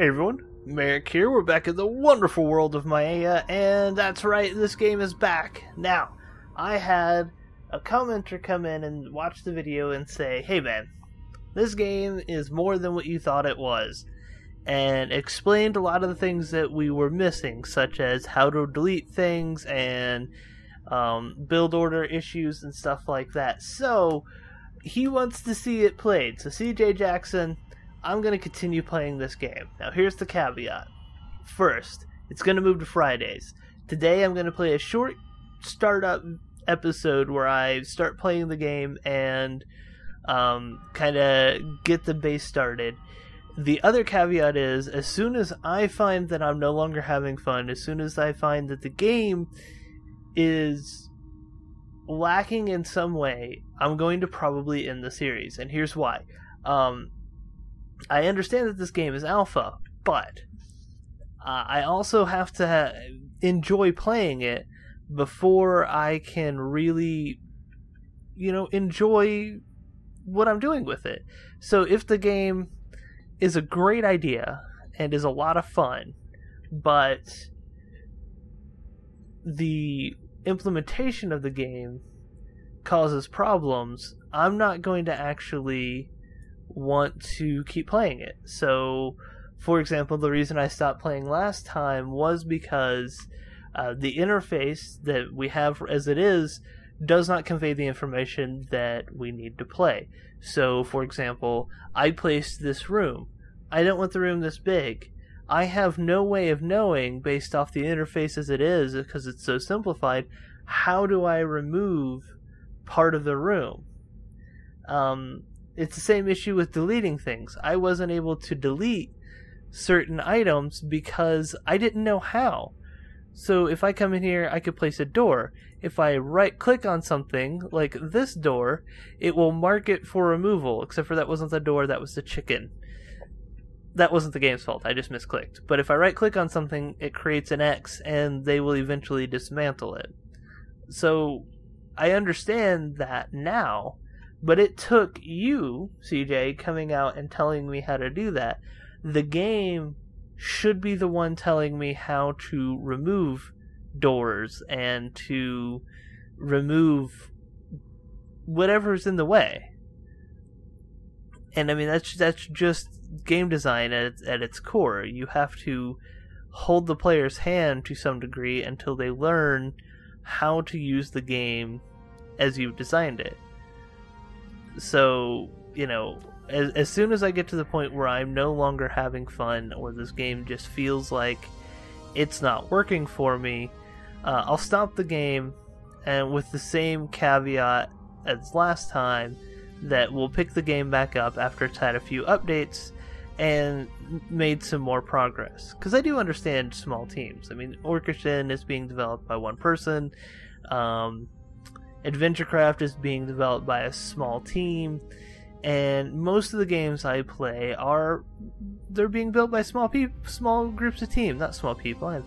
Hey everyone, Merric here. We're back in the wonderful world of Maia, and that's right, this game is back. Now, I had a commenter come in and watch the video and say, hey man, this game is more than what you thought it was, and explained a lot of the things that we were missing, such as how to delete things and build order issues and stuff like that. So, he wants to see it played. So CJ Jackson, I'm going to continue playing this game. Now here's the caveat. First, it's going to move to Fridays. Today I'm going to play a short startup episode where I start playing the game and kind of get the base started. The other caveat is, as soon as I find that I'm no longer having fun, as soon as I find that the game is lacking in some way, I'm going to probably end the series. And here's why. I understand that this game is alpha, but I also have to enjoy playing it before I can really, enjoy what I'm doing with it. So if the game is a great idea and is a lot of fun, but the implementation of the game causes problems, I'm not going to actually want to keep playing it. So, for example, the reason I stopped playing last time was because the interface that we have as it is does not convey the information that we need to play. So, for example, I placed this room. I don't want the room this big. I have no way of knowing, based off the interface as it is, because it's so simplified, how do I remove part of the room? It's the same issue with deleting things. I wasn't able to delete certain items because I didn't know how. So if I come in here, I could place a door. If I right-click on something, like this door, it will mark it for removal, except for that wasn't the door, that was the chicken. That wasn't the game's fault, I just misclicked. But if I right-click on something, it creates an X, and they will eventually dismantle it. So I understand that now, but it took you, CJ, coming out and telling me how to do that. The game should be the one telling me how to remove doors and to remove whatever's in the way. And I mean, that's just game design at its core. You have to hold the player's hand to some degree until they learn how to use the game as you've designed it. So, as soon as I get to the point where I'm no longer having fun, or this game just feels like it's not working for me, I'll stop the game, and with the same caveat as last time, that we'll pick the game back up after it's had a few updates and made some more progress. Because I do understand small teams. I mean, Orchestra is being developed by one person, AdventureCraft is being developed by a small team, and most of the games I play they're being built by small groups of teams, not small people. I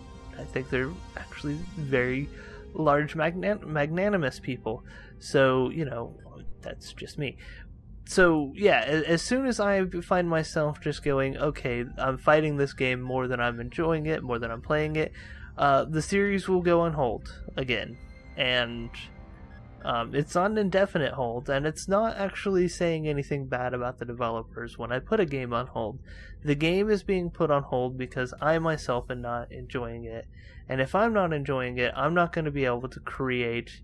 think they're actually very large, magnanimous people. So, that's just me. So, yeah, as soon as I find myself just going, okay, I'm fighting this game more than I'm enjoying it, more than I'm playing it, the series will go on hold again. And it's on indefinite hold, and it's not actually saying anything bad about the developers when I put a game on hold. The game is being put on hold because I myself am not enjoying it. And if I'm not enjoying it, I'm not going to be able to create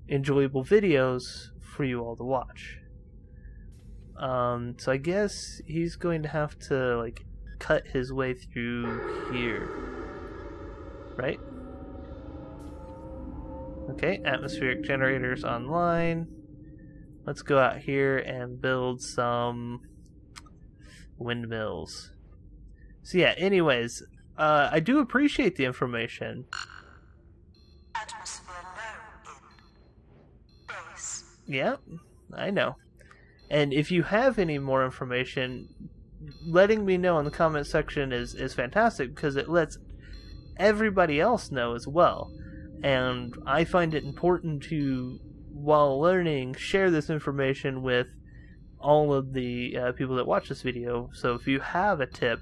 enjoyable videos for you all to watch. So I guess he's going to have to, cut his way through here. Right? Okay, atmospheric generators online. Let's go out here and build some windmills. So yeah, anyways, I do appreciate the information. Atmosphere low in base. Yeah, I know. And if you have any more information, letting me know in the comment section is fantastic, because it lets everybody else know as well. And I find it important to, while learning, share this information with all of the people that watch this video. So if you have a tip,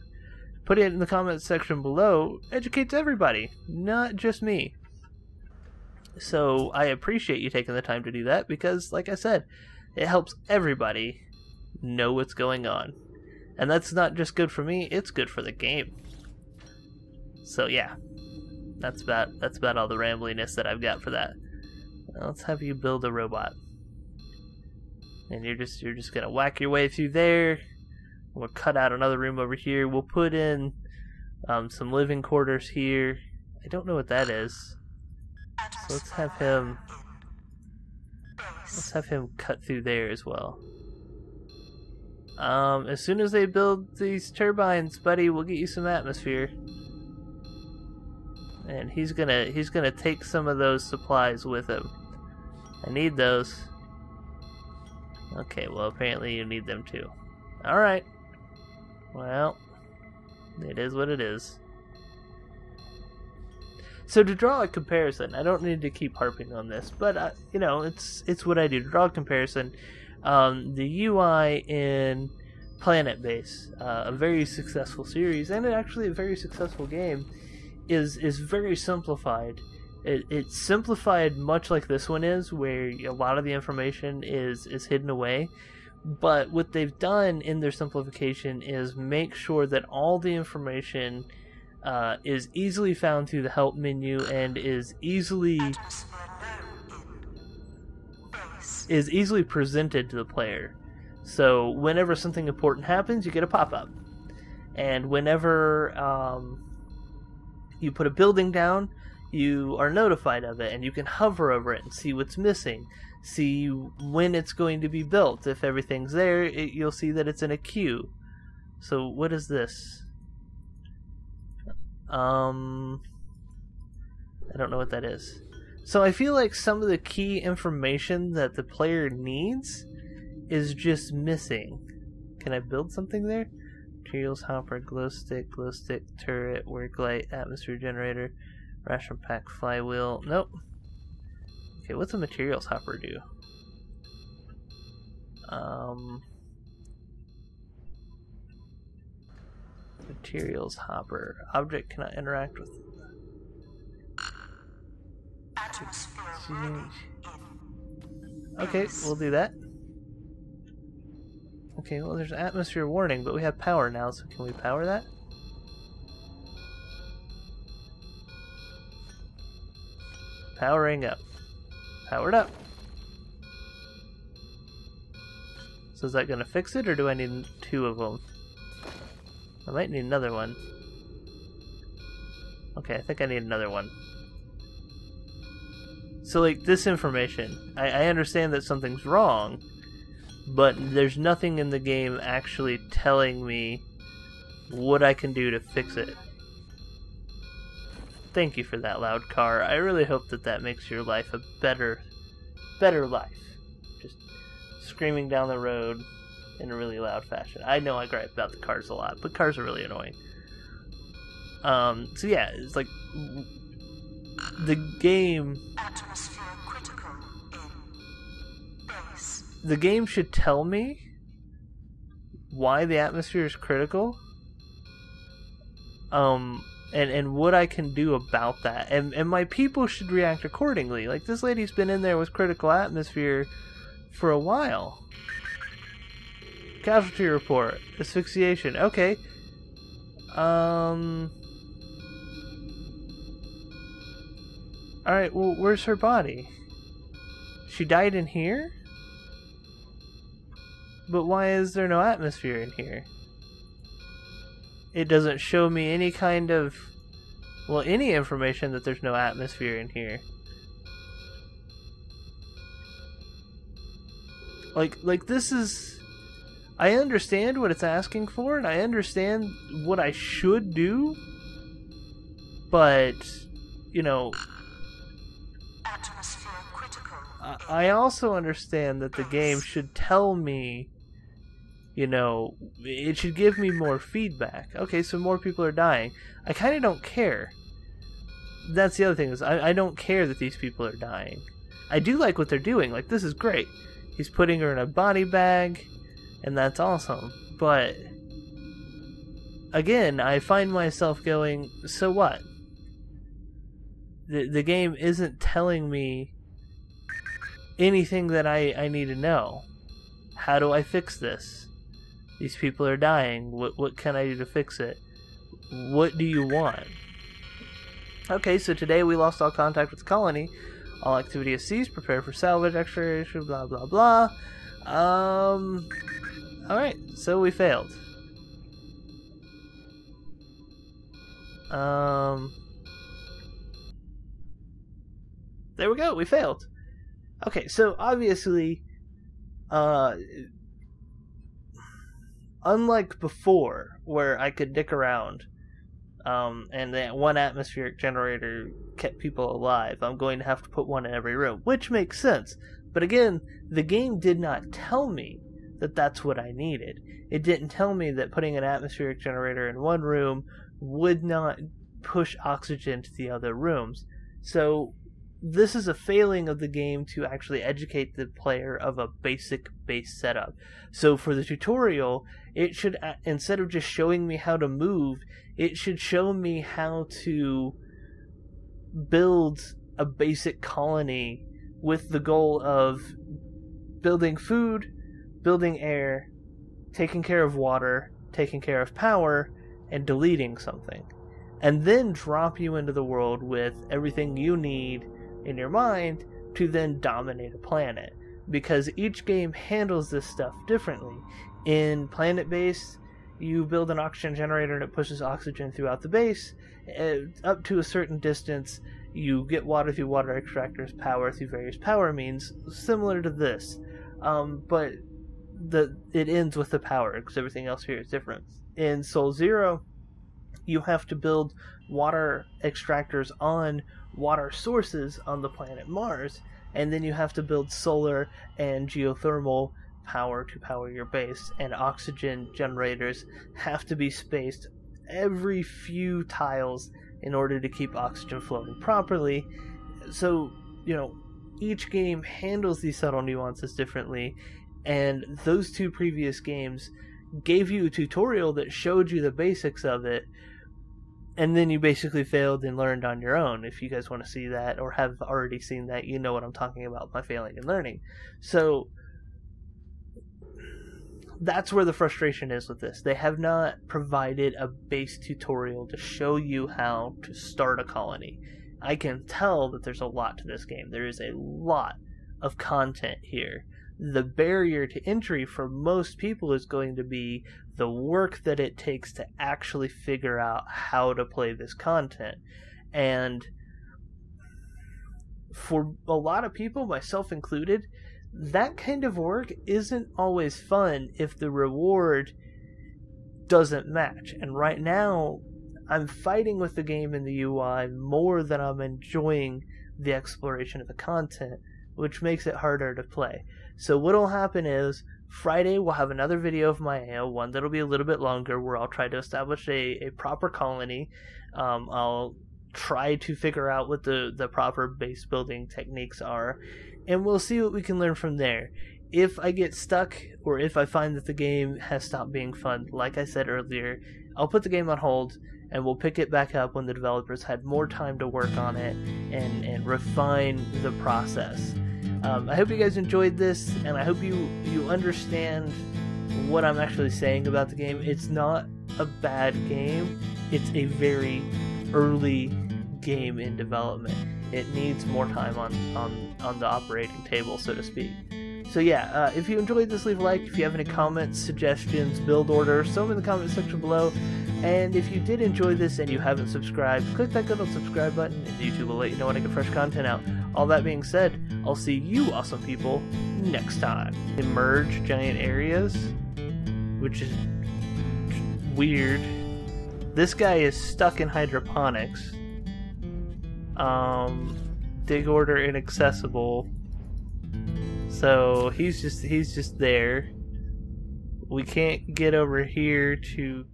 putting it in the comments section below educates everybody, not just me. So I appreciate you taking the time to do that because, like I said, it helps everybody know what's going on. And that's not just good for me, it's good for the game. So yeah, that's about all the rambliness that I've got for that. Now let's have you build a robot. And you're just gonna whack your way through there. We'll cut out another room over here. We'll put in some living quarters here. I don't know what that is. So let's have him cut through there as well. As soon as they build these turbines, buddy, we'll get you some atmosphere. And he's gonna take some of those supplies with him. I need those. Okay, well apparently you need them too. Alright. Well, it is what it is. So to draw a comparison, I don't need to keep harping on this, but you know, it's what I do. To draw a comparison, the UI in Planet Base, a very successful series and actually a very successful game, is very simplified. It's simplified much like this one is, where a lot of the information is hidden away. But what they've done in their simplification is make sure that all the information is easily found through the help menu and is easily presented to the player. So whenever something important happens, you get a pop-up. And whenever you put a building down, you are notified of it, and you can hover over it and see what's missing. See when it's going to be built. If everything's there, you'll see that it's in a queue. So what is this? I don't know what that is. So I feel like some of the key information that the player needs is just missing. Can I build something there? Materials hopper, glow stick, turret, work light, atmosphere generator, ration pack, flywheel. Nope. Okay, what's a materials hopper do? Materials hopper. Object cannot interact with. Okay, we'll do that. Okay, well there's an atmosphere warning, but we have power now, so can we power that? Powering up. Powered up. So is that going to fix it, or do I need two of them? I might need another one. Okay, I think I need another one. So like this information, I understand that something's wrong, but there's nothing in the game actually telling me what I can do to fix it. Thank you for that, loud car. I really hope that that makes your life a better life. Just screaming down the road in a really loud fashion. I know I gripe about the cars a lot, but cars are really annoying. So yeah, it's like the game. Atmosphere critical in base. The game should tell me why the atmosphere is critical. And what I can do about that. And my people should react accordingly. Like, this lady's been in there with critical atmosphere for a while. Casualty report. Asphyxiation. Okay. Alright, well, where's her body? She died in here? But why is there no atmosphere in here? It doesn't show me any kind of, well, any information that there's no atmosphere in here. Like this is, I understand what it's asking for, and I understand what I should do, but, you know, Atmosphere critical. I also understand that the game should tell me, you know, it should give me more feedback. Okay, so more people are dying. I kind of don't care. That's the other thing, is I don't care that these people are dying. I do like what they're doing. Like, this is great. He's putting her in a body bag, and that's awesome. But again, I find myself going, so what? The game isn't telling me anything that I need to know. How do I fix this? These people are dying. What can I do to fix it? What do you want? Okay, so today we lost all contact with the colony. All activity is ceased. Prepare for salvage exploration. Blah blah blah. Alright, so we failed. There we go, we failed. Okay, so obviously, unlike before, where I could dick around, and that one atmospheric generator kept people alive, I'm going to have to put one in every room, which makes sense. But again, the game did not tell me that that's what I needed. It didn't tell me that putting an atmospheric generator in one room would not push oxygen to the other rooms. So this is a failing of the game to actually educate the player of a basic base setup. So for the tutorial, it should, instead of just showing me how to move, it should show me how to build a basic colony with the goal of building food, building air, taking care of water, taking care of power, and deleting something. And then drop you into the world with everything you need in your mind to then dominate a planet. Because each game handles this stuff differently. In planet-based, you build an oxygen generator and it pushes oxygen throughout the base. Up to a certain distance, you get water through water extractors, power through various power means, similar to this. But it ends with the power, because everything else here is different. In Soul Zero, you have to build water extractors on water sources on the planet Mars, and then you have to build solar and geothermal power to power your base, and oxygen generators have to be spaced every few tiles in order to keep oxygen flowing properly. So, each game handles these subtle nuances differently, and those two previous games gave you a tutorial that showed you the basics of it, and then you basically failed and learned on your own. If you guys want to see that, or have already seen that, you know what I'm talking about by failing and learning. So that's where the frustration is with this. They have not provided a base tutorial to show you how to start a colony. I can tell that there's a lot to this game. There is a lot of content here. The barrier to entry for most people is going to be the work that it takes to actually figure out how to play this content. And for a lot of people, myself included, that kind of work isn't always fun if the reward doesn't match. And right now, I'm fighting with the game in the UI more than I'm enjoying the exploration of the content, which makes it harder to play. So what'll happen is, Friday we'll have another video of Maia, one that'll be a little bit longer, where I'll try to establish a proper colony. I'll try to figure out what the proper base building techniques are, and we'll see what we can learn from there. If I get stuck, or if I find that the game has stopped being fun, like I said earlier, I'll put the game on hold, and we'll pick it back up when the developers had more time to work on it and refine the process. I hope you guys enjoyed this, and I hope you understand what I'm actually saying about the game. It's not a bad game. It's a very early game in development. It needs more time on the operating table, so to speak. So yeah, if you enjoyed this, leave a like. If you have any comments, suggestions, build orders, throw them in the comment section below. And if you did enjoy this and you haven't subscribed, click that good old subscribe button, and YouTube will let you know when I get fresh content out. All that being said, I'll see you awesome people next time. Emerge giant areas, which is weird. This guy is stuck in hydroponics. Dig order inaccessible. So he's just there. We can't get over here to